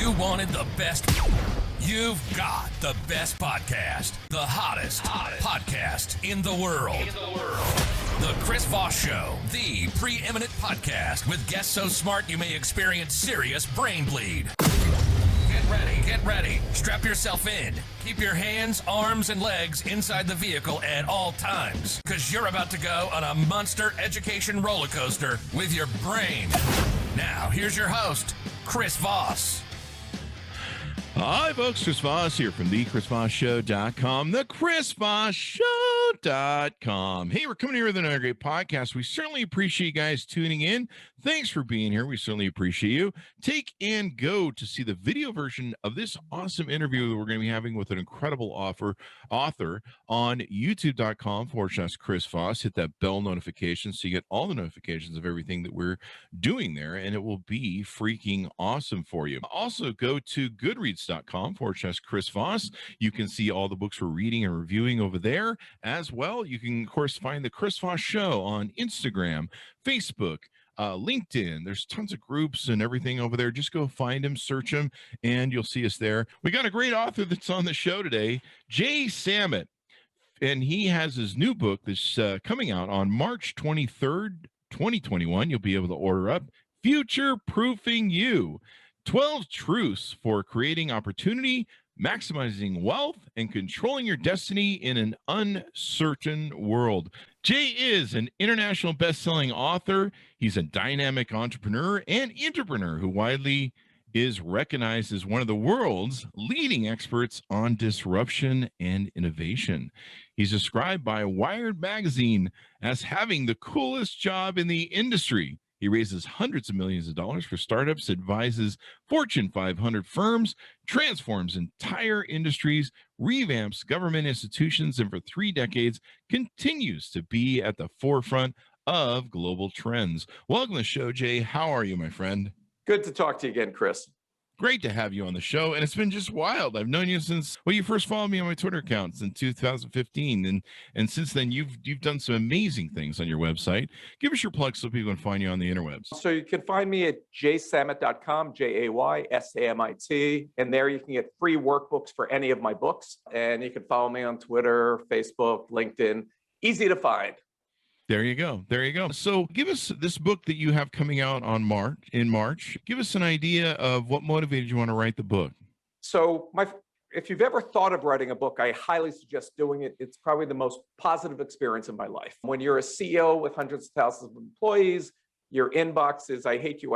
You wanted the best. You've got the best podcast, the hottest podcast in the world. The Chris Voss Show, the preeminent podcast with guests so smart you may experience serious brain bleed. Get ready. Strap yourself in. Keep your hands, arms, and legs inside the vehicle at all times, because you're about to go on a monster education roller coaster with your brain. Now, here's your host, Chris Voss. Hi, folks. Chris Voss here from thechrisvossshow.com, thechrisvossshow.com. Hey, we're coming here with another great podcast. We certainly appreciate you guys tuning in. Thanks for being here. We certainly appreciate you. Take and go to see the video version of this awesome interview that we're going to be having with an incredible author on youtube.com/Chris Voss. Hit that bell notification so you get all the notifications of everything that we're doing there, and it will be freaking awesome for you. Also, go to goodreads.com/Chris Voss. You can see all the books we're reading and reviewing over there as well. You can, of course, find the Chris Voss Show on Instagram, Facebook, LinkedIn. There's tons of groups and everything over there. Just go find them, search them, and you'll see us there. We got a great author that's on the show today, Samit, and he has his new book that's coming out on March 23rd, 2021. You'll be able to order up, Future Proofing You: 12 Truths for Creating Opportunity, Maximizing Wealth, and Controlling Your Destiny in an Uncertain World. Jay is an international best-selling author. He's a dynamic entrepreneur and entrepreneur who widely is recognized as one of the world's leading experts on disruption and innovation. He's described by Wired magazine as having the coolest job in the industry. He raises hundreds of millions of dollars for startups, advises Fortune 500 firms, transforms entire industries, revamps government institutions, and for 3 decades continues to be at the forefront of global trends. Welcome to the show, Jay. How are you, my friend? Good to talk to you again, Chris. Great to have you on the show, and it's been just wild. I've known you since, well, you first followed me on my Twitter accounts in 2015, and since then you've done some amazing things on your website. Give us your plug so people can find you on the interwebs. So you can find me at jsamit.com, JAYSAMIT, and there you can get free workbooks for any of my books, and you can follow me on Twitter, Facebook, LinkedIn. Easy to find. There you go. So give us this book that you have coming out in March. Give us an idea of what motivated you want to write the book. So if you've ever thought of writing a book, I highly suggest doing it. It's probably the most positive experience of my life. When you're a CEO with hundreds of thousands of employees, your inbox is, I hate you,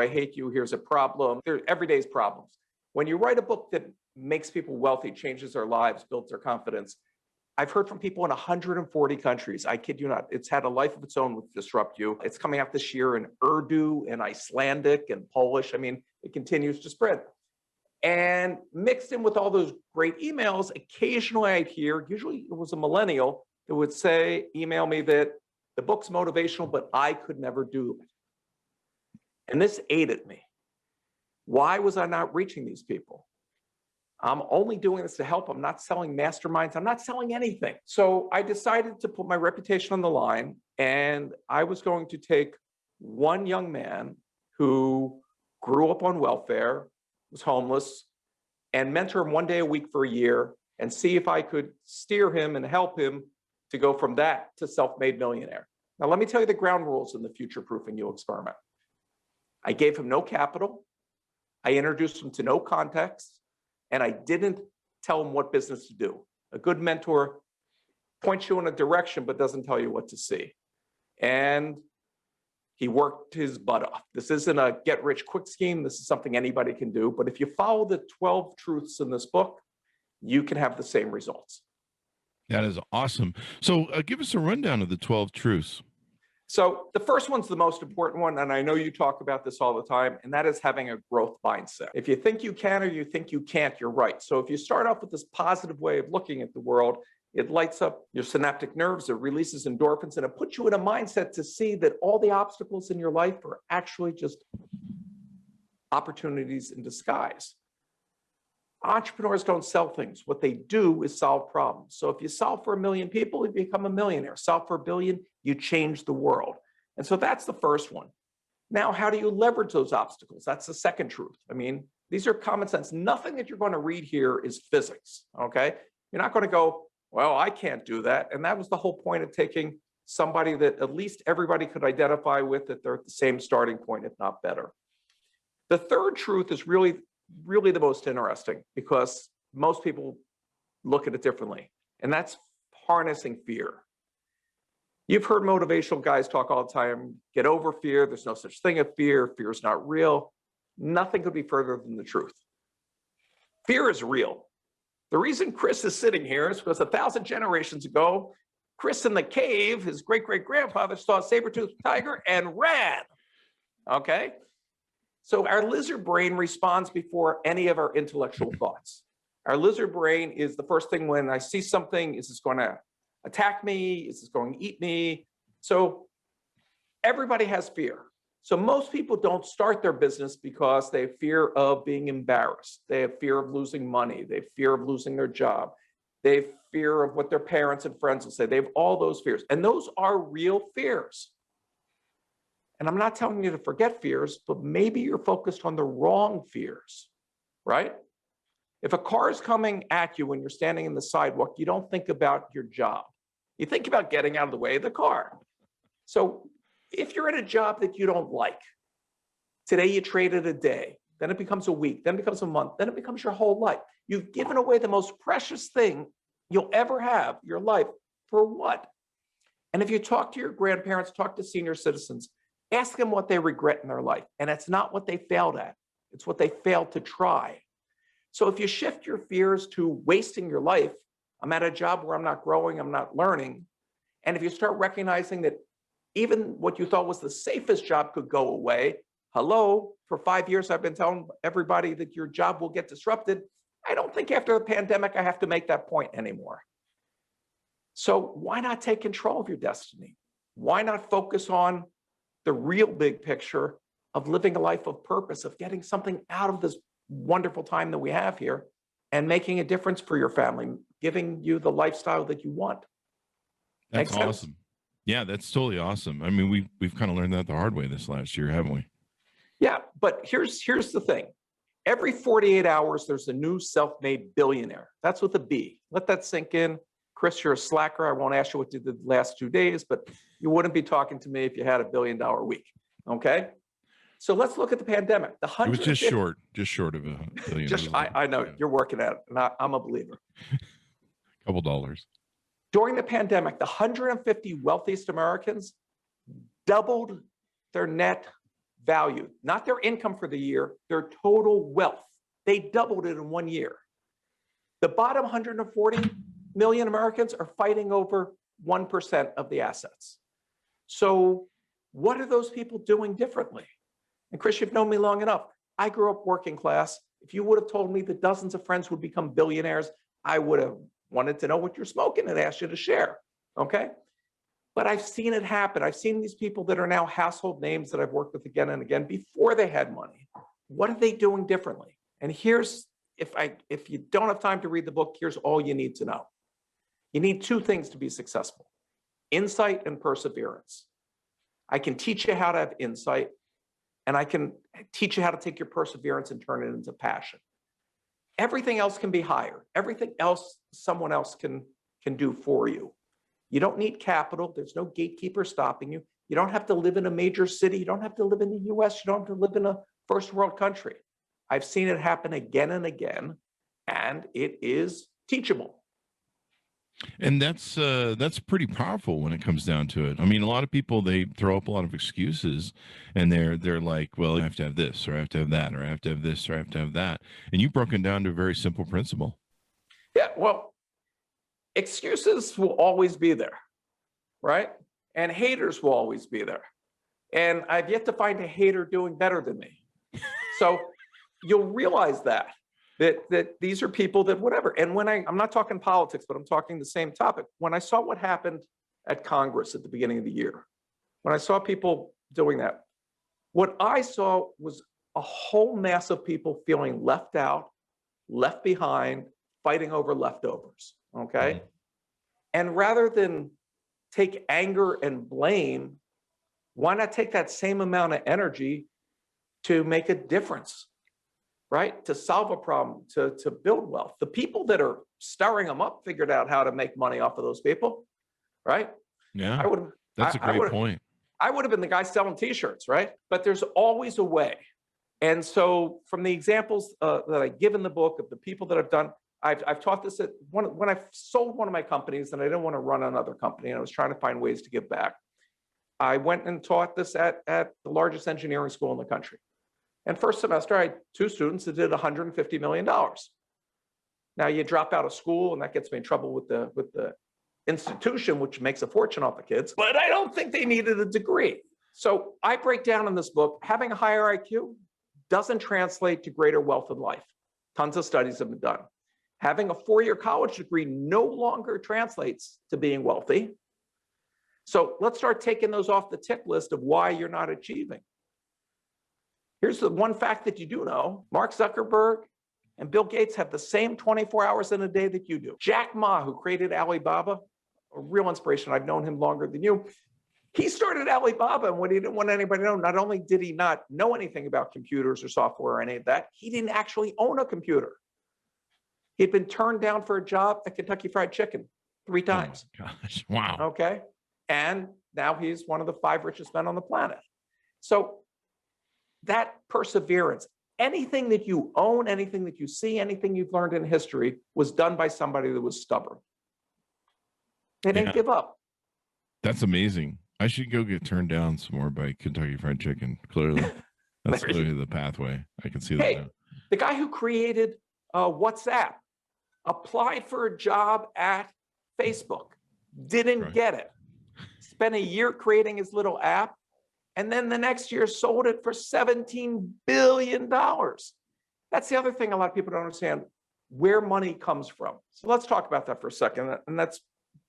here's a problem. There are everyday's problems. When you write a book that makes people wealthy, changes their lives, builds their confidence, I've heard from people in 140 countries. I kid you not. It's had a life of its own with Disrupt You. It's coming out this year in Urdu and Icelandic and Polish. I mean, it continues to spread. And mixed in with all those great emails, occasionally I'd hear, usually it was a millennial, that would email me that the book's motivational, but I could never do it. And this ate at me. Why was I not reaching these people? I'm only doing this to help. I'm not selling masterminds. I'm not selling anything. So I decided to put my reputation on the line, and I was going to take one young man who grew up on welfare, was homeless, and mentor him one day a week for a year and see if I could steer him and help him to go from that to self-made millionaire. Now, let me tell you the ground rules in the Future Proofing You experiment. I gave him no capital. I introduced him to no context. And I didn't tell him what business to do. A good mentor points you in a direction, but doesn't tell you what to see. And he worked his butt off. This isn't a get-rich-quick scheme. This is something anybody can do. But if you follow the 12 truths in this book, you can have the same results. That is awesome. So give us a rundown of the 12 truths. So the first one's the most important one, and I know you talk about this all the time, and that is having a growth mindset. If you think you can or you think you can't, you're right. So if you start off with this positive way of looking at the world, it lights up your synaptic nerves, it releases endorphins, and it puts you in a mindset to see that all the obstacles in your life are actually just opportunities in disguise. Entrepreneurs don't sell things. What they do is solve problems. So if you solve for 1 million people, you become a millionaire. Solve for 1 billion, you change the world. And so that's the first one. Now, how do you leverage those obstacles? That's the second truth. I mean, these are common sense. Nothing that you're going to read here is physics, okay? You're not going to go, well, I can't do that. And that was the whole point of taking somebody that at least everybody could identify with, that they're at the same starting point, if not better. The third truth is really the most interesting because most people look at it differently, and that's harnessing fear. You've heard motivational guys talk all the time, get over fear, there's no such thing as fear, fear is not real. Nothing could be further than the truth. Fear is real. The reason Chris is sitting here is because 1,000 generations ago, Chris in the cave, his great-great-grandfather saw a saber-toothed tiger and ran, okay? So our lizard brain responds before any of our intellectual thoughts. Our lizard brain is the first thing when I see something, is this going to attack me? Is this going to eat me? So everybody has fear. So most people don't start their business because they have fear of being embarrassed. They have fear of losing money. They have fear of losing their job. They have fear of what their parents and friends will say. They have all those fears. And those are real fears. And I'm not telling you to forget fears, but maybe you're focused on the wrong fears, right? If a car is coming at you when you're standing in the sidewalk, you don't think about your job. You think about getting out of the way of the car. So if you're at a job that you don't like, today you trade it a day, then it becomes a week, then it becomes a month, then it becomes your whole life. You've given away the most precious thing you'll ever have, your life, for what? And if you talk to your grandparents, talk to senior citizens, ask them what they regret in their life. And it's not what they failed at, it's what they failed to try. So if you shift your fears to wasting your life, I'm at a job where I'm not growing, I'm not learning. And if you start recognizing that even what you thought was the safest job could go away, hello, for 5 years, I've been telling everybody that your job will get disrupted. I don't think after the pandemic, I have to make that point anymore. So why not take control of your destiny? Why not focus on the real big picture of living a life of purpose, of getting something out of this wonderful time that we have here and making a difference for your family, giving you the lifestyle that you want? That's awesome. Yeah, that's totally awesome. I mean, we've kind of learned that the hard way this last year, haven't we? Yeah, but here's the thing. Every 48 hours, there's a new self-made billionaire. That's with a B. Let that sink in. Chris, you're a slacker. I won't ask you what you did the last 2 days, but you wouldn't be talking to me if you had $1 billion week, okay? So let's look at the pandemic. It was just short of $1 billion. I know, yeah. You're working at it, and I'm a believer. Couple dollars. During the pandemic, the 150 wealthiest Americans doubled their net value, not their income for the year, their total wealth. They doubled it in 1 year. The bottom 140 million Americans are fighting over 1% of the assets. So what are those people doing differently? And Chris, you've known me long enough. I grew up working class. If you would have told me that dozens of friends would become billionaires, I would have wanted to know what you're smoking and asked you to share, okay? But I've seen it happen. I've seen these people that are now household names that I've worked with again and again before they had money. What are they doing differently? And here's, if you don't have time to read the book, here's all you need to know. You need two things to be successful: insight and perseverance. I can teach you how to have insight, and I can teach you how to take your perseverance and turn it into passion. Everything else can be hired. Everything else someone else can do for you. You don't need capital. There's no gatekeeper stopping you. You don't have to live in a major city. You don't have to live in the US. You don't have to live in a first world country. I've seen it happen again and again, and it is teachable. And that's pretty powerful when it comes down to it. I mean, a lot of people, they throw up a lot of excuses, and they're like, well, I have to have this, or I have to have that, or I have to have this, or I have to have that. And you've broken down to a very simple principle. Yeah, well, excuses will always be there, right? And haters will always be there. And I've yet to find a hater doing better than me. So you'll realize that these are people that whatever. And when I'm not talking politics, but I'm talking the same topic. When I saw what happened at Congress at the beginning of the year, when I saw people doing that, what I saw was a whole mass of people feeling left out, left behind, fighting over leftovers, okay? Mm-hmm. And rather than take anger and blame, Why not take that same amount of energy to make a difference, right? To solve a problem, to build wealth. The people that are stirring them up figured out how to make money off of those people, right? Yeah, I would. that's a great point. I would have been the guy selling T-shirts, right? But there's always a way. And so from the examples that I give in the book of the people that I've done, I've taught this at when I sold one of my companies and I didn't want to run another company and I was trying to find ways to give back. I went and taught this at the largest engineering school in the country. And first semester, I had 2 students that did $150 million. Now you drop out of school and that gets me in trouble with the institution, which makes a fortune off the kids, but I don't think they needed a degree. So I break down in this book, having a higher IQ doesn't translate to greater wealth in life. Tons of studies have been done. Having a 4-year college degree no longer translates to being wealthy. So let's start taking those off the tick list of why you're not achieving. Here's the one fact that you do know. Mark Zuckerberg and Bill Gates have the same 24 hours in a day that you do. Jack Ma, who created Alibaba, a real inspiration. I've known him longer than you. He started Alibaba, and what he didn't want anybody to know, not only did he not know anything about computers or software or any of that, he didn't actually own a computer. He'd been turned down for a job at Kentucky Fried Chicken 3 times. Oh my gosh, wow. Okay. And now he's one of the 5 richest men on the planet. So that perseverance, anything that you own, anything that you see, anything you've learned in history was done by somebody that was stubborn. They didn't give up. That's amazing. I should go get turned down some more by Kentucky Fried Chicken. Clearly, that's clearly the pathway. I can see that. Hey, now. The guy who created WhatsApp applied for a job at Facebook, didn't get it. Spent a year creating his little app, and then the next year sold it for $17 billion. That's the other thing a lot of people don't understand, where money comes from. So let's talk about that for a second. And that's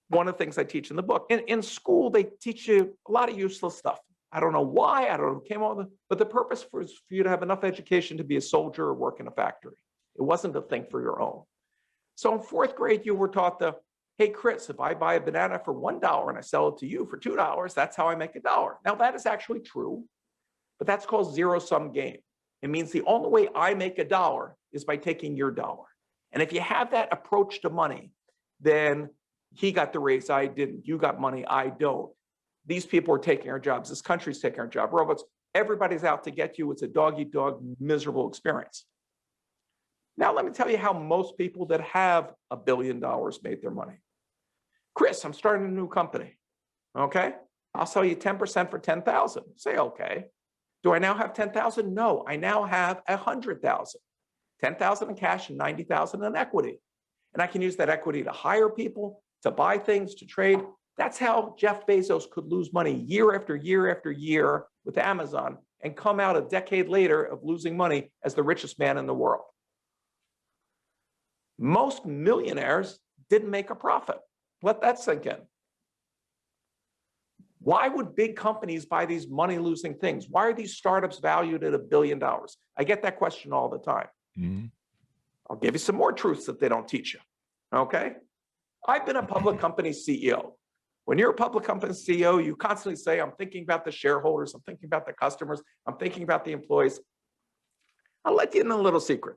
one of the things I teach in the book. In school, they teach you a lot of useless stuff. I don't know why, I don't know who came up with it, but the purpose was for you to have enough education to be a soldier or work in a factory. It wasn't to think for your own. So in 4th grade, you were taught hey, Chris, if I buy a banana for $1 and I sell it to you for $2, that's how I make $1. Now that is actually true, but that's called zero-sum game. It means the only way I make $1 is by taking your dollar. And if you have that approach to money, then he got the raise, I didn't. You got money, I don't. These people are taking our jobs. This country's taking our job. Robots, everybody's out to get you. It's a dog-eat-dog, miserable experience. Now, let me tell you how most people that have $1 billion made their money. Chris, I'm starting a new company. Okay, I'll sell you 10% for $10,000. Say, okay. Do I now have $10,000? No, I now have $100,000. $10,000 in cash and $90,000 in equity. And I can use that equity to hire people, to buy things, to trade. That's how Jeff Bezos could lose money year after year after year with Amazon and come out a decade later of losing money as the richest man in the world. Most millionaires didn't make a profit. Let that sink in. Why would big companies buy these money-losing things? Why are these startups valued at $1 billion? I get that question all the time. Mm-hmm. I'll give you some more truths that they don't teach you, okay? I've been a public company CEO. When you're a public company CEO, you constantly say, I'm thinking about the shareholders, I'm thinking about the customers, I'm thinking about the employees. I'll let you in a little secret.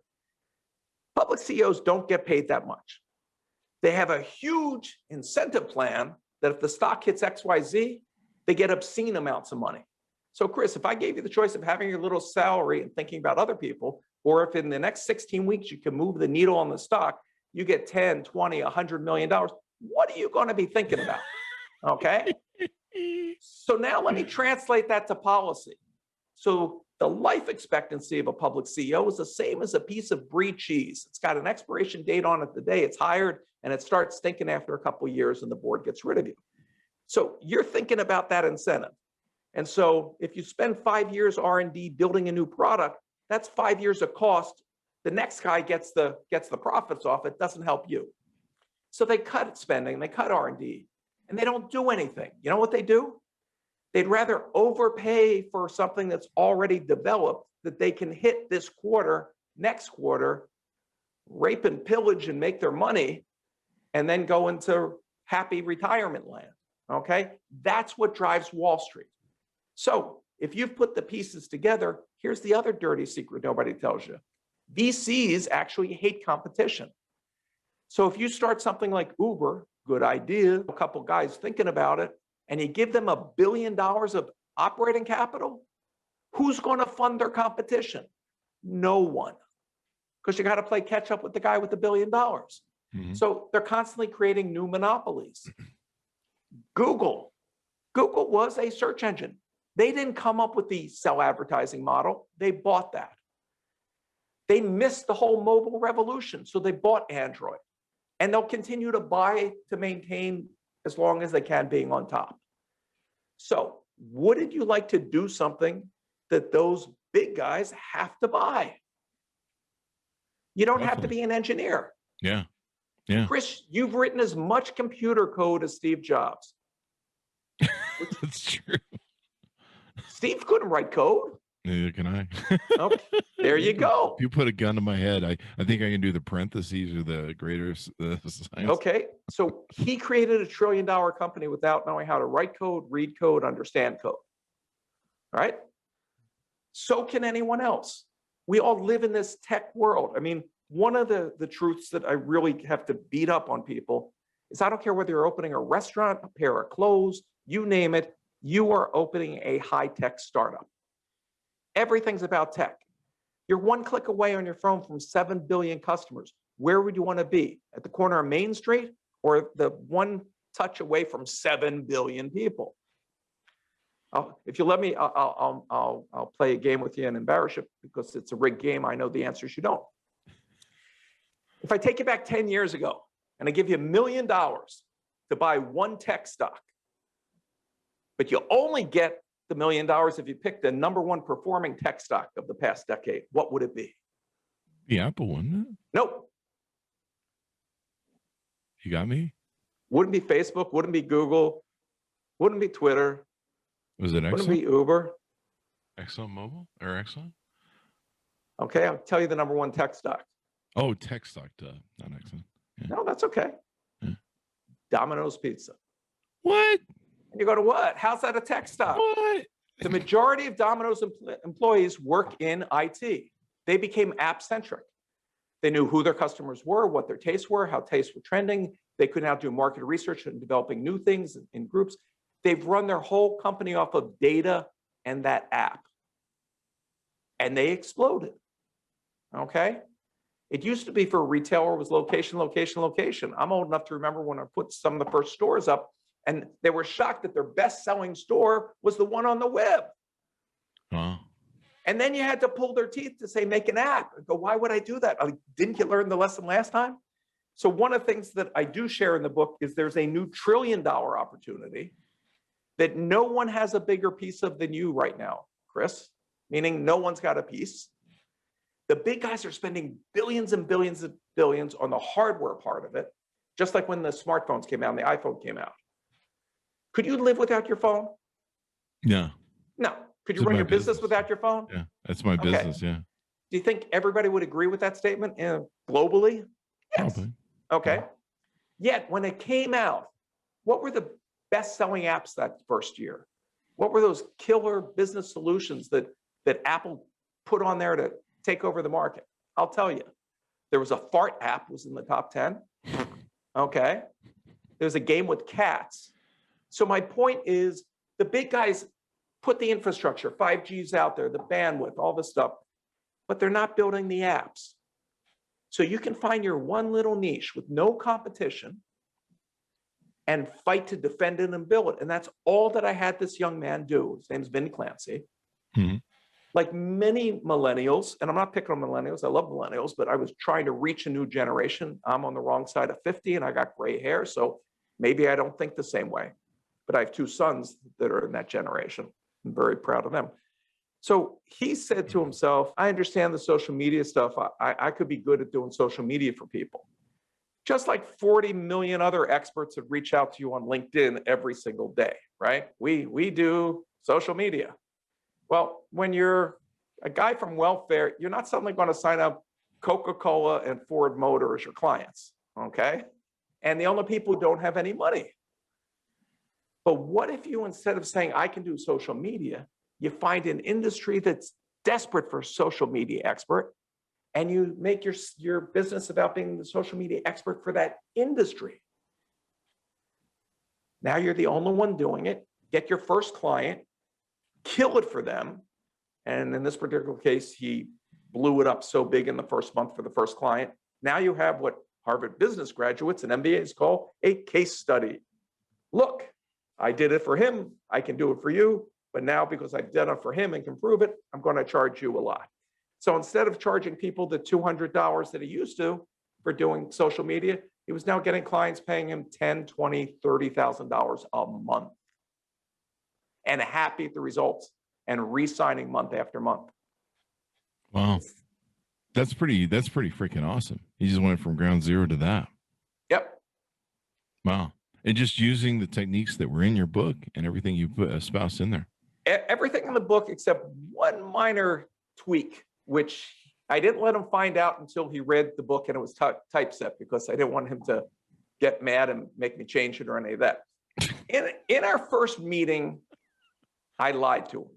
Public CEOs don't get paid that much. They have a huge incentive plan that if the stock hits XYZ, they get obscene amounts of money. So Chris, if I gave you the choice of having your little salary and thinking about other people, or if in the next 16 weeks you can move the needle on the stock, you get 10, 20, $100 million, what are you going to be thinking about? Okay. So now let me translate that to policy. So the life expectancy of a public CEO is the same as a piece of brie cheese. It's got an expiration date on it the day it's hired, and it starts stinking after a couple of years and the board gets rid of you. So you're thinking about that incentive. And so if you spend 5 years R&D building a new product, that's 5 years of cost. The next guy gets the profits off. It doesn't help you. So they cut spending, they cut R&D, and they don't do anything. You know what they do? They'd rather overpay for something that's already developed that they can hit this quarter, next quarter, rape and pillage and make their money, and then go into happy retirement land, okay? That's what drives Wall Street. So if you've put the pieces together, here's the other dirty secret nobody tells you. VCs actually hate competition. So if you start something like Uber, good idea, a couple guys thinking about it, and you give them $1 billion of operating capital, who's going to fund their competition? No one. Because you got to play catch up with the guy with $1 billion. Mm-hmm. So they're constantly creating new monopolies. Google was a search engine. They didn't come up with the cell advertising model. They bought that. They missed the whole mobile revolution. So they bought Android. And they'll continue to buy to maintain as long as they can being on top. So wouldn't you like to do something that those big guys have to buy? You don't have to be an engineer. Yeah. Chris, you've written as much computer code as Steve Jobs. That's true. Steve couldn't write code. Neither can I. Okay, there you go. If you put a gun to my head, I think I can do the parentheses or the greater science. Okay, so he created a $1 trillion company without knowing how to write code, read code, understand code. All right? So can anyone else. We all live in this tech world. I mean, one of the truths that I really have to beat up on people is I don't care whether you're opening a restaurant, a pair of clothes, you name it, you are opening a high-tech startup. Everything's about tech. You're one click away on your phone from 7 billion customers. Where would you want to be? At the corner of Main Street or the one touch away from 7 billion people? If you let me, I'll play a game with you and embarrass you because it's a rigged game. I know the answers you don't. If I take you back 10 years ago and I give you $1 million to buy one tech stock, but you only get the $1 million if you pick the number one performing tech stock of the past decade, what would it be? The Apple one. Wouldn't it? Nope. You got me? Wouldn't be Facebook, wouldn't be Google, wouldn't be Twitter. Was it Exxon? Wouldn't be Uber. Exxon Mobil or Exxon? Okay, I'll tell you the number one tech stock. Oh, tech stock, not Exxon. Yeah. No, that's okay. Yeah. Domino's Pizza. What? And you go to what? How's that a tech stock? What? The majority of Domino's employees work in IT. They became app-centric. They knew who their customers were, what their tastes were, how tastes were trending. They could now do market research and developing new things in groups. They've run their whole company off of data and that app. And they exploded. Okay? It used to be for a retailer was location, location, location. I'm old enough to remember when I put some of the first stores up and they were shocked that their best-selling store was the one on the web. Huh. And then you had to pull their teeth to say, make an app. I go, why would I do that? Didn't you learn the lesson last time? So one of the things that I do share in the book is there's a new $1 trillion opportunity that no one has a bigger piece of than you right now, Chris, meaning no one's got a piece. The big guys are spending billions and billions and billions on the hardware part of it, just like when the smartphones came out and the iPhone came out. Could you live without your phone? No. No. Could you run your business without your phone? Yeah, that's my business, yeah. Do you think everybody would agree with that statement globally? Yes. Probably. Okay. Yet when it came out, what were the best-selling apps that first year? What were those killer business solutions that Apple put on there to take over the market? I'll tell you. There was a fart app was in the top 10. Okay. There's a game with cats. So my point is the big guys put the infrastructure, 5G's out there, the bandwidth, all this stuff, but they're not building the apps. So you can find your one little niche with no competition and fight to defend it and build it. And that's all that I had this young man do. His name's Vin Clancy. Mm-hmm. Like many millennials, and I'm not picking on millennials, I love millennials, but I was trying to reach a new generation. I'm on the wrong side of 50 and I got gray hair, so maybe I don't think the same way. But I have 2 sons that are in that generation. I'm very proud of them. So he said to himself, I understand the social media stuff. I could be good at doing social media for people. Just like 40 million other experts that reach out to you on LinkedIn every single day, right? We do social media. Well, when you're a guy from welfare, you're not suddenly going to sign up Coca-Cola and Ford Motor as your clients, okay? And the only people who don't have any money. But what if you, instead of saying, I can do social media, you find an industry that's desperate for a social media expert, and you make your business about being the social media expert for that industry. Now you're the only one doing it. Get your first client, kill it for them. And in this particular case, he blew it up so big in the first month for the first client. Now you have what Harvard business graduates and MBAs call a case study. Look, I did it for him. I can do it for you. But now, because I've done it for him and can prove it, I'm going to charge you a lot. So instead of charging people the $200 that he used to for doing social media, he was now getting clients paying him $10,000, $20,000, $30,000 a month, and happy at the results and re-signing month after month. Wow. That's pretty freaking awesome. He just went from ground zero to that. Yep. Wow. And just using the techniques that were in your book and everything you put espoused in there. Everything in the book except one minor tweak, which I didn't let him find out until he read the book and it was typeset, because I didn't want him to get mad and make me change it or any of that. In our first meeting, I lied to him.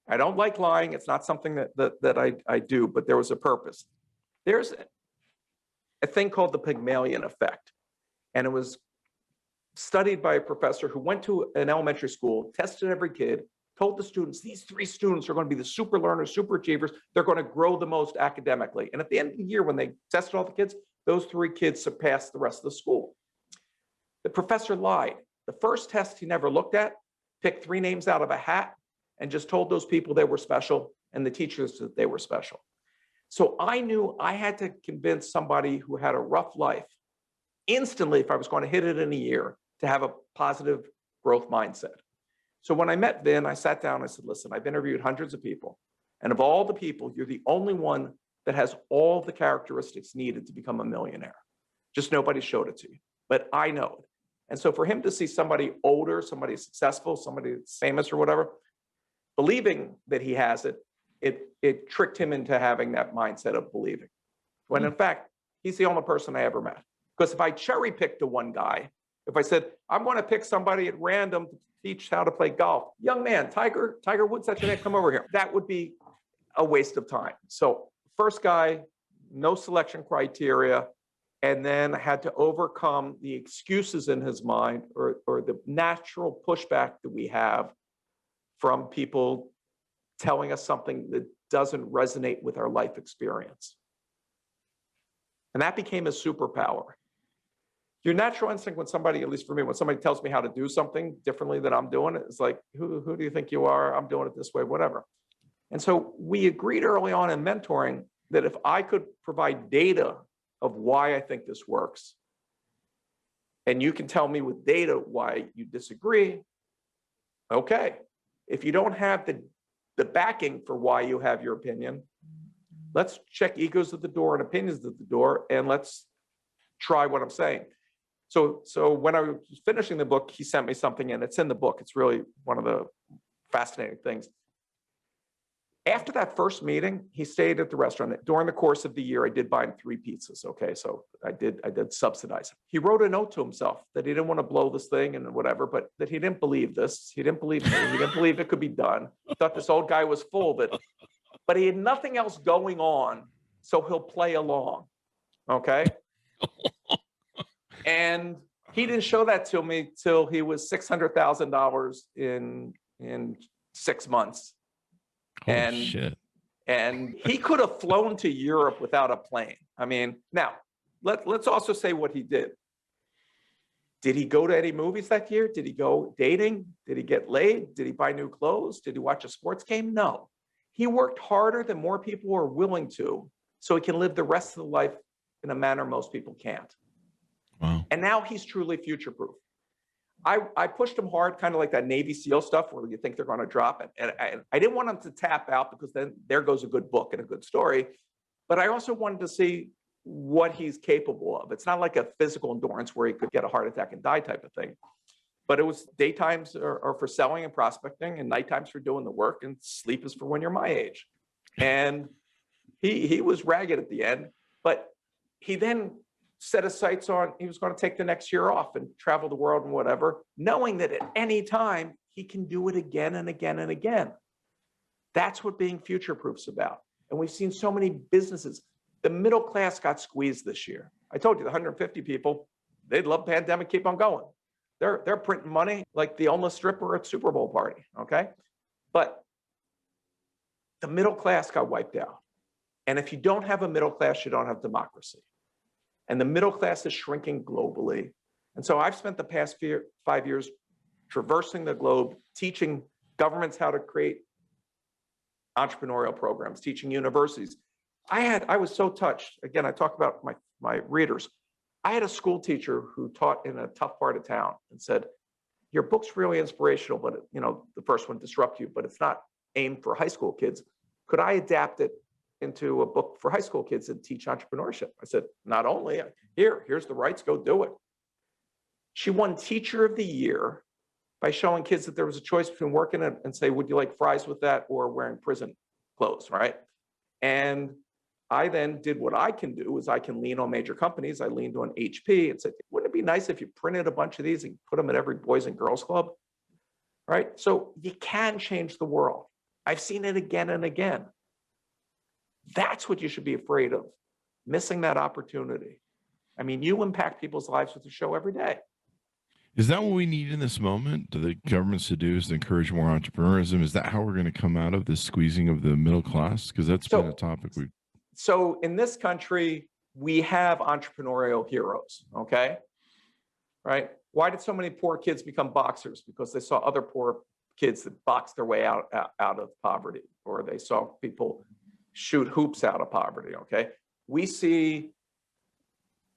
I don't like lying. It's not something that I do, but there was a purpose. There's a thing called the Pygmalion effect. And it was studied by a professor who went to an elementary school, tested every kid, told the students, these 3 students are going to be the super learners, super achievers. They're going to grow the most academically. And at the end of the year, when they tested all the kids, those 3 kids surpassed the rest of the school. The professor lied. The first test he never looked at, picked 3 names out of a hat, and just told those people they were special and the teachers that they were special. So I knew I had to convince somebody who had a rough life instantly, if I was going to hit it in a year, to have a positive growth mindset. So when I met Vin, I sat down and I said, listen, I've interviewed hundreds of people. And of all the people, you're the only one that has all the characteristics needed to become a millionaire. Just nobody showed it to you, but I know it. And so for him to see somebody older, somebody successful, somebody that's famous or whatever, believing that he has it, it tricked him into having that mindset of believing. When in fact, he's the only person I ever met. Because if I cherry picked the one guy, if I said, I'm going to pick somebody at random to teach how to play golf, young man, Tiger Woods, that's your name, come over here. That would be a waste of time. So first guy, no selection criteria, and then I had to overcome the excuses in his mind or the natural pushback that we have from people telling us something that doesn't resonate with our life experience. And that became a superpower. Your natural instinct when somebody, at least for me, when somebody tells me how to do something differently than I'm doing it, it's like, who do you think you are? I'm doing it this way, whatever. And so we agreed early on in mentoring that if I could provide data of why I think this works, and you can tell me with data why you disagree, okay. If you don't have the backing for why you have your opinion, let's check egos at the door and opinions at the door, and let's try what I'm saying. So when I was finishing the book, he sent me something, and it's in the book. It's really one of the fascinating things. After that first meeting, he stayed at the restaurant. During the course of the year, I did buy him 3 pizzas. Okay, so I did subsidize him. He wrote a note to himself that he didn't want to blow this thing and whatever, but that he didn't believe this. He didn't believe me. He didn't believe it could be done. He thought this old guy was full of it, but he had nothing else going on, so he'll play along. Okay. And he didn't show that to me till he was $600,000 in 6 months. Holy shit. And he could have flown to Europe without a plane. I mean, now let's also say what he did. Did he go to any movies that year? Did he go dating? Did he get laid? Did he buy new clothes? Did he watch a sports game? No. He worked harder than more people are willing to, so he can live the rest of the life in a manner most people can't. Wow. And now he's truly future-proof. I pushed him hard, kind of like that Navy SEAL stuff where you think they're going to drop it. And I didn't want him to tap out, because then there goes a good book and a good story. But I also wanted to see what he's capable of. It's not like a physical endurance where he could get a heart attack and die type of thing. But it was daytimes are for selling and prospecting, and nighttimes for doing the work, and sleep is for when you're my age. And he was ragged at the end, but he then set his sights on, he was going to take the next year off and travel the world and whatever, knowing that at any time he can do it again and again and again. That's what being future-proof's about. And we've seen so many businesses. The middle class got squeezed this year. I told you, the 150 people, they'd love pandemic, keep on going. They're printing money like the homeless stripper at Super Bowl party, okay? But the middle class got wiped out. And if you don't have a middle class, you don't have democracy. And the middle class is shrinking globally. And so I've spent the past 5 years traversing the globe, teaching governments how to create entrepreneurial programs, teaching universities. I was so touched. Again, I talk about my readers. I had a school teacher who taught in a tough part of town and said, your book's really inspirational, but the first one, Disrupt You, but it's not aimed for high school kids. Could I adapt it into a book for high school kids and teach entrepreneurship? I said, not only, here's the rights, go do it. She won Teacher of the Year by showing kids that there was a choice between working and say, would you like fries with that or wearing prison clothes, right? And I then did what I can do is I can lean on major companies. I leaned on HP and said, wouldn't it be nice if you printed a bunch of these and put them at every Boys and Girls Club, right? So you can change the world. I've seen it again and again. That's what you should be afraid of, missing that opportunity. I mean, you impact people's lives with the show every day. Is that what we need in this moment? Do the governments to do is to encourage more entrepreneurism? Is that how we're going to come out of this squeezing of the middle class? Because that's been a topic we. So in this country, we have entrepreneurial heroes, okay? Right? Why did so many poor kids become boxers? Because they saw other poor kids that boxed their way out of poverty, or they saw people shoot hoops out of poverty, okay? We see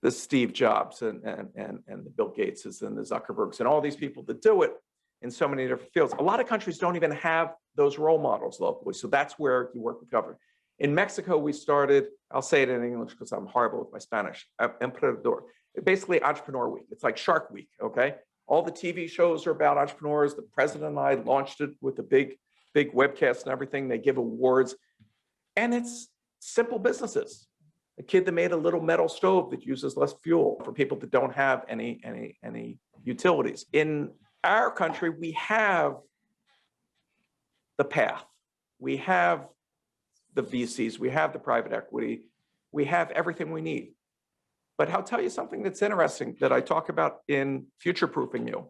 the Steve Jobs and the Bill Gateses and the Zuckerbergs and all these people that do it in so many different fields. A lot of countries don't even have those role models locally. So that's where you work with government. In Mexico, we started, I'll say it in English because I'm horrible with my Spanish, Emprendedor. Basically Entrepreneur Week. It's like Shark Week, okay? All the TV shows are about entrepreneurs. The president and I launched it with a big webcast and everything. They give awards. And it's simple businesses. A kid that made a little metal stove that uses less fuel for people that don't have any utilities. In our country, we have the path. We have the VCs. We have the private equity. We have everything we need. But I'll tell you something that's interesting that I talk about in future-proofing you.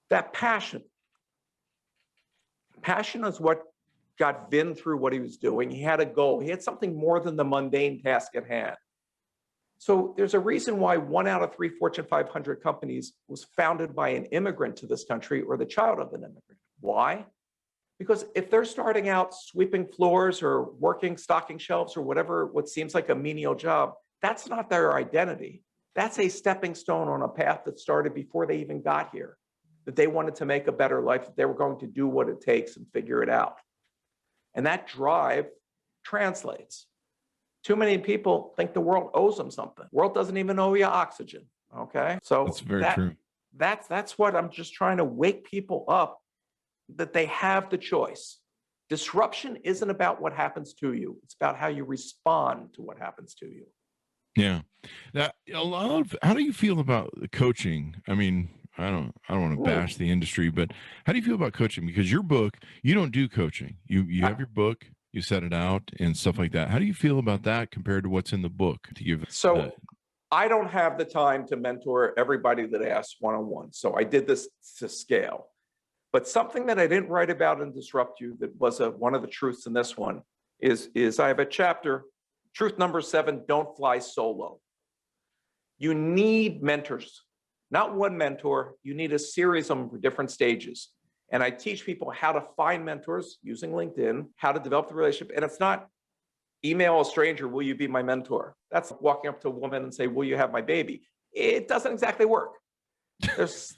That passion. Passion is what got Vin through what he was doing. He had a goal. He had something more than the mundane task at hand. So there's a reason why 1 out of 3 Fortune 500 companies was founded by an immigrant to this country or the child of an immigrant. Why? Because if they're starting out sweeping floors or working stocking shelves or whatever, what seems like a menial job, that's not their identity. That's a stepping stone on a path that started before they even got here, that they wanted to make a better life, that they were going to do what it takes and figure it out. And that drive translates. Too many people think the world owes them something. The world doesn't even owe you oxygen, okay? So that's very true. That's what I'm just trying to wake people up, that they have the choice. Disruption isn't about what happens to you. It's about how you respond to what happens to you. Yeah. Now, how do you feel about the coaching? I mean, I don't want to bash the industry, but how do you feel about coaching? Because your book, you don't do coaching. You have your book, you set it out and stuff like that. How do you feel about that compared to what's in the book? I don't have the time to mentor everybody that asks one-on-one. So I did this to scale. But something that I didn't write about in Disrupt You that was one of the truths in this one is I have a chapter, truth number 7, don't fly solo. You need mentors. Not one mentor, you need a series of them for different stages. And I teach people how to find mentors using LinkedIn, how to develop the relationship. And it's not email a stranger, will you be my mentor? That's walking up to a woman and say, will you have my baby? It doesn't exactly work.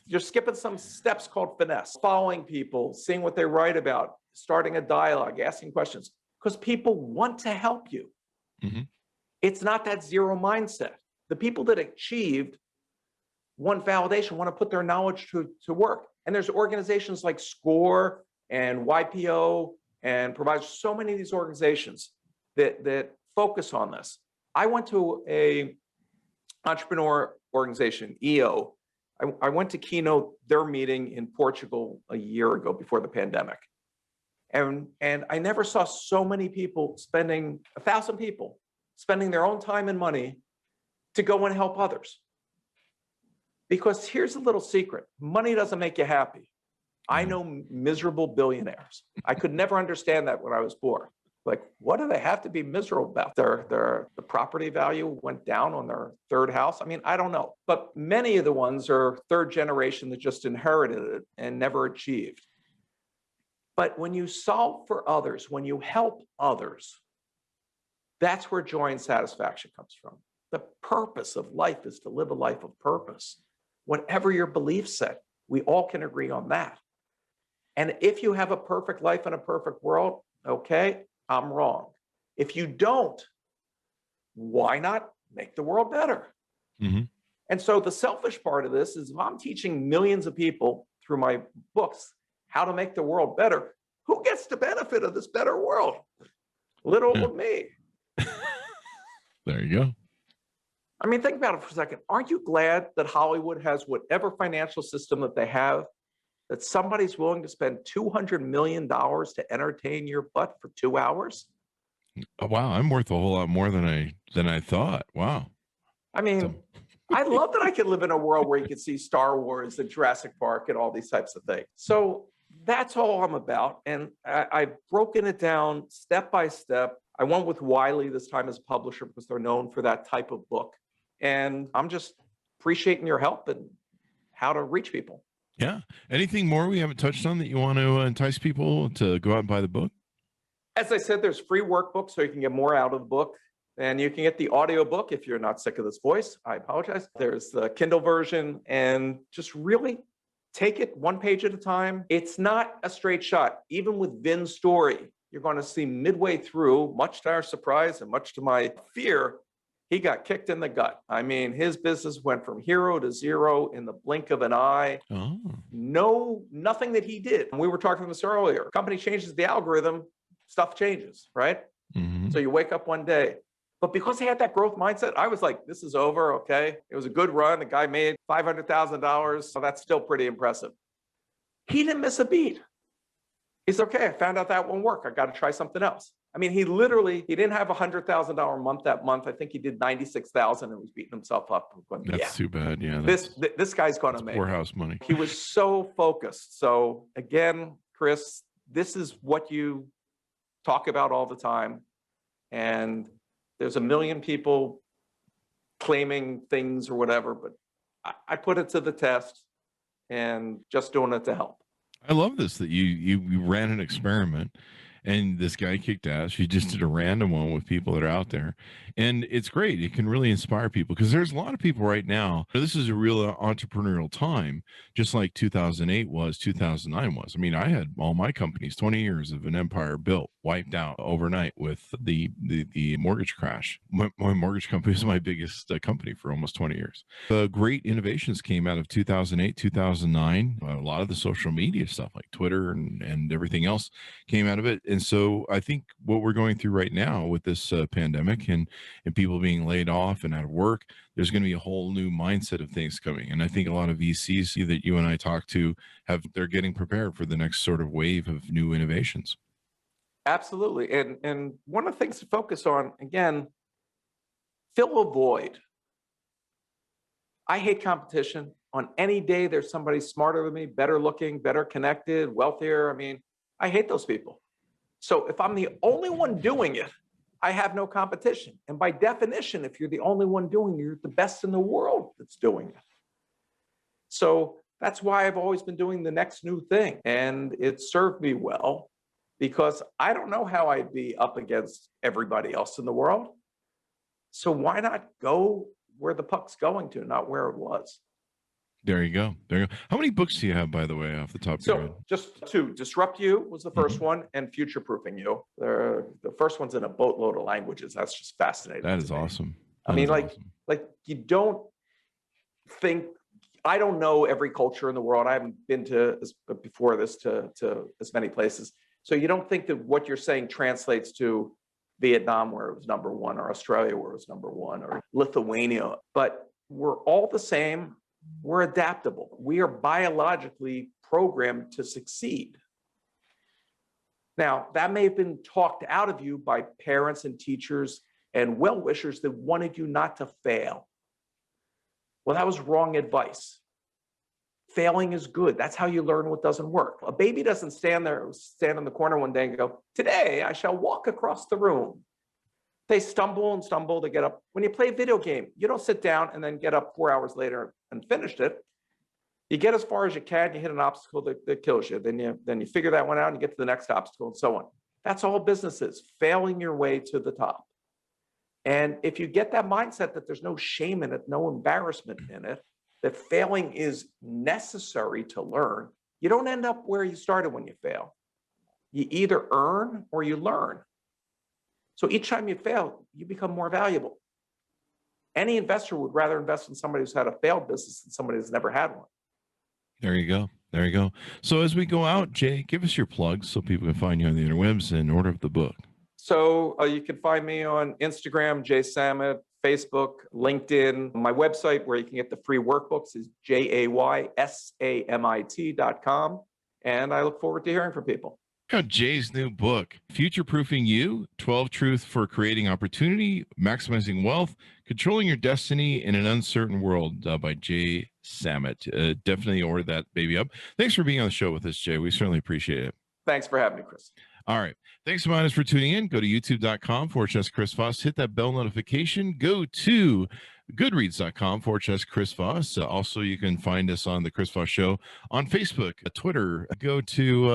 You're skipping some steps called finesse, following people, seeing what they write about, starting a dialogue, asking questions, because people want to help you. Mm-hmm. It's not that zero mindset. The people that achieved want validation, want to put their knowledge to work. And there's organizations like SCORE and YPO and provide so many of these organizations that focus on this. I went to a entrepreneur organization, EO. I went to keynote their meeting in Portugal a year ago before the pandemic. And I never saw so many people 1,000 people spending their own time and money to go and help others. Because here's a little secret. Money doesn't make you happy. I know miserable billionaires. I could never understand that when I was poor. Like, what do they have to be miserable about? The property value went down on their third house. I mean, I don't know. But many of the ones are third generation that just inherited it and never achieved. But when you solve for others, when you help others, that's where joy and satisfaction comes from. The purpose of life is to live a life of purpose. Whatever your belief set, we all can agree on that. And if you have a perfect life in a perfect world, okay, I'm wrong. If you don't, why not make the world better? Mm-hmm. And so the selfish part of this is if I'm teaching millions of people through my books how to make the world better, who gets the benefit of this better world? Little old me. There you go. I mean, think about it for a second. Aren't you glad that Hollywood has whatever financial system that they have, that somebody's willing to spend $200 million to entertain your butt for 2 hours? Oh, wow, I'm worth a whole lot more than I thought. Wow. I mean, I love that I could live in a world where you could see Star Wars and Jurassic Park and all these types of things. So that's all I'm about. And I've broken it down step by step. I went with Wiley this time as a publisher because they're known for that type of book. And I'm just appreciating your help and how to reach people. Yeah. Anything more we haven't touched on that you want to entice people to go out and buy the book? As I said, there's free workbooks so you can get more out of the book. And you can get the audio book if you're not sick of this voice. I apologize. There's the Kindle version, and just really take it one page at a time. It's not a straight shot. Even with Vin's story, you're going to see midway through, much to our surprise and much to my fear, he got kicked in the gut. I mean, his business went from hero to zero in the blink of an eye. Oh. Nothing that he did. We were talking about this earlier. Company changes the algorithm, stuff changes, right? Mm-hmm. So you wake up one day. But because he had that growth mindset, I was like, this is over, okay? It was a good run. The guy made $500,000, so that's still pretty impressive. He didn't miss a beat. He's okay, I found out that won't work. I got to try something else. I mean, he didn't have a $100,000 month that month. I think he did 96,000 and was beating himself up. Going, that's too bad, yeah. This guy's going to make poorhouse money. He was so focused. So again, Chris, this is what you talk about all the time. And there's a million people claiming things or whatever, but I put it to the test and just doing it to help. I love this, that you ran an experiment and this guy kicked ass. You just did a random one with people that are out there. And it's great. It can really inspire people because there's a lot of people right now. This is a real entrepreneurial time, just like 2008 was, 2009 was. I mean, I had all my companies, 20 years of an empire built, wiped out overnight with the mortgage crash. My mortgage company was my biggest company for almost 20 years. The great innovations came out of 2008, 2009. A lot of the social media stuff like Twitter and everything else came out of it. And so I think what we're going through right now with this pandemic and people being laid off and out of work, there's going to be a whole new mindset of things coming. And I think a lot of VCs that you and I talk to they're getting prepared for the next sort of wave of new innovations. Absolutely. And one of the things to focus on, again, fill a void. I hate competition. On any day, there's somebody smarter than me, better looking, better connected, wealthier. I mean, I hate those people. So if I'm the only one doing it, I have no competition. And by definition, if you're the only one doing it, you're the best in the world that's doing it. So that's why I've always been doing the next new thing. And it served me well because I don't know how I'd be up against everybody else in the world. So why not go where the puck's going to, not where it was? There you go. There you go. How many books do you have, by the way, off the top of your head? So just two. Disrupt You was the first one, and Future Proofing You. The first one's in a boatload of languages. That's just fascinating. That is awesome. I mean, like you don't think, I don't know every culture in the world. I haven't been to before this to as many places. So you don't think that what you're saying translates to Vietnam, where it was number one, or Australia, where it was number one, or Lithuania. But we're all the same. We're adaptable. We are biologically programmed to succeed. Now, that may have been talked out of you by parents and teachers and well-wishers that wanted you not to fail. Well, that was wrong advice. Failing is good. That's how you learn what doesn't work. A baby doesn't stand in the corner one day and go, today I shall walk across the room. They stumble and stumble to get up. When you play a video game, you don't sit down and then get up 4 hours later and finish it. You get as far as you can, you hit an obstacle that kills you. Then you figure that one out and you get to the next obstacle and so on. That's all business is, failing your way to the top. And if you get that mindset that there's no shame in it, no embarrassment in it, that failing is necessary to learn, you don't end up where you started when you fail. You either earn or you learn. So each time you fail, you become more valuable. Any investor would rather invest in somebody who's had a failed business than somebody who's never had one. There you go. There you go. So as we go out, Jay, give us your plugs so people can find you on the interwebs and order up the book. So you can find me on Instagram, Jay Samit, Facebook, LinkedIn. My website where you can get the free workbooks is jaysamit.com. And I look forward to hearing from people. Check out Jay's new book, Future Proofing You, 12 Truths for Creating Opportunity, Maximizing Wealth, Controlling Your Destiny in an Uncertain World by Jay Samit. Definitely order that baby up. Thanks for being on the show with us, Jay. We certainly appreciate it. Thanks for having me, Chris. All right. Thanks so much for tuning in. Go to youtube.com/Chris Voss. Hit that bell notification. Go to goodreads.com/Chris Voss. Also, you can find us on the Chris Voss Show on Facebook, Twitter. Go to,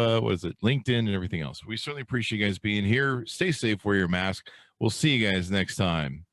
LinkedIn and everything else. We certainly appreciate you guys being here. Stay safe, wear your mask. We'll see you guys next time.